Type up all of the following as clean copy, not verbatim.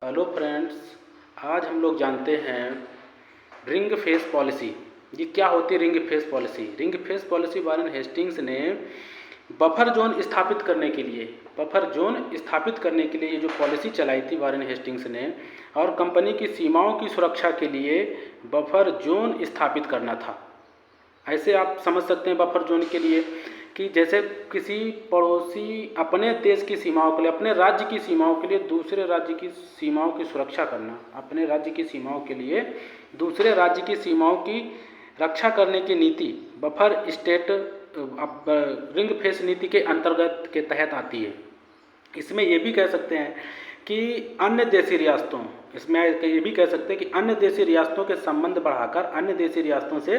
Hello friends, आज हम लोग जानते हैं रिंग फेस पॉलिसी। ये क्या होती है ring face policy? Ring face policy Warren Hastings ने बफर जोन स्थापित करने के लिए ये जो पॉलिसी चलाई थी वारेन हेस्टिंग्स ने, और कंपनी की सीमाओं की सुरक्षा के लिए बफर जोन स्थापित करना था। ऐसे आप समझ सकते हैं बफर जोन के लिए कि जैसे किसी पड़ोसी अपने देश की सीमाओं के लिए, अपने राज्य की सीमाओं के लिए दूसरे राज्य की सीमाओं की सुरक्षा करना, अपने राज्य की सीमाओं के लिए दूसरे राज्य की सीमाओं की रक्षा करने की नीति बफर स्टेट रिंग फेंस नीति के अंतर्गत के तहत आती है। इसमें ये भी कह सकते हैं कि अन्य देशी रियासतों इसमें ये भी कह सकते हैं कि अन्य देशी रियासतों के संबंध बढ़ाकर अन्य देशी रियासतों से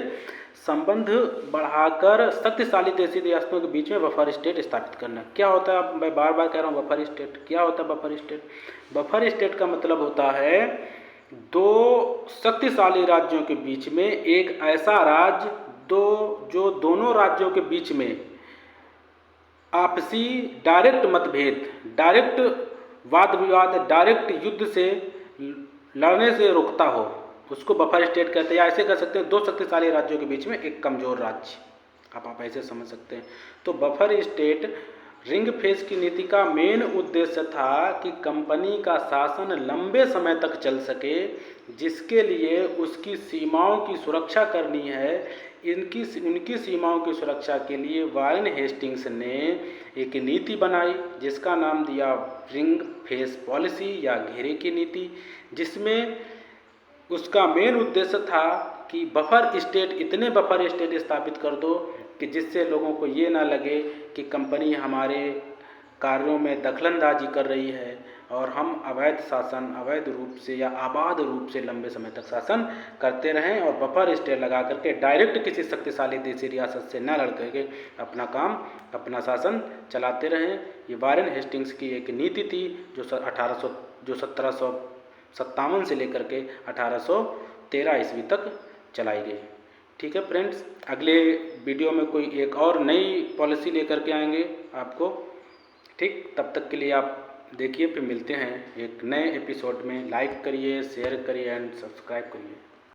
संबंध बढ़ाकर शक्तिशाली देशी रियासतों के बीच में बफर स्टेट स्थापित करना। क्या होता है? मैं बार बार कह रहा हूँ, बफर स्टेट क्या होता है? बफर स्टेट बफर स्टेट का मतलब होता है दो शक्तिशाली राज्यों के बीच में एक ऐसा राज्य जो दोनों राज्यों के बीच में आपसी डायरेक्ट मतभेद, डायरेक्ट वाद विवाद, डायरेक्ट युद्ध से लड़ने से रोकता हो, उसको बफर स्टेट कहते हैं। या ऐसे कह सकते हैं दो शक्तिशाली राज्यों के बीच में एक कमजोर राज्य, आप ऐसे समझ सकते हैं। तो बफर स्टेट रिंग फेंस की नीति का मेन उद्देश्य था कि कंपनी का शासन लंबे समय तक चल सके, जिसके लिए उसकी सीमाओं की सुरक्षा करनी है। उनकी सीमाओं की सुरक्षा के लिए वारेन हेस्टिंग्स ने एक नीति बनाई जिसका नाम दिया रिंग फेंस पॉलिसी या घेरे की नीति, जिसमें उसका मेन उद्देश्य था कि इतने बफर स्टेट स्थापित कर दो कि जिससे लोगों को ये ना लगे कि कंपनी हमारे कार्यों में दखलंदाजी कर रही है और हम अवैध रूप से या आबाद रूप से लंबे समय तक शासन करते रहें, और बफर स्टेट लगा करके डायरेक्ट किसी शक्तिशाली देशी रियासत से न लड़ करके अपना काम, अपना शासन चलाते रहें। ये वारेन हेस्टिंग्स की एक नीति थी जो 1757 से लेकर के 1813 ईस्वी तक चलाई गई। ठीक है फ्रेंड्स, अगले वीडियो में कोई एक और नई पॉलिसी लेकर के आएंगे आपको। ठीक, तब तक के लिए आप देखिए, फिर मिलते हैं एक नए एपिसोड में। लाइक करिए, शेयर करिए एंड सब्सक्राइब करिए।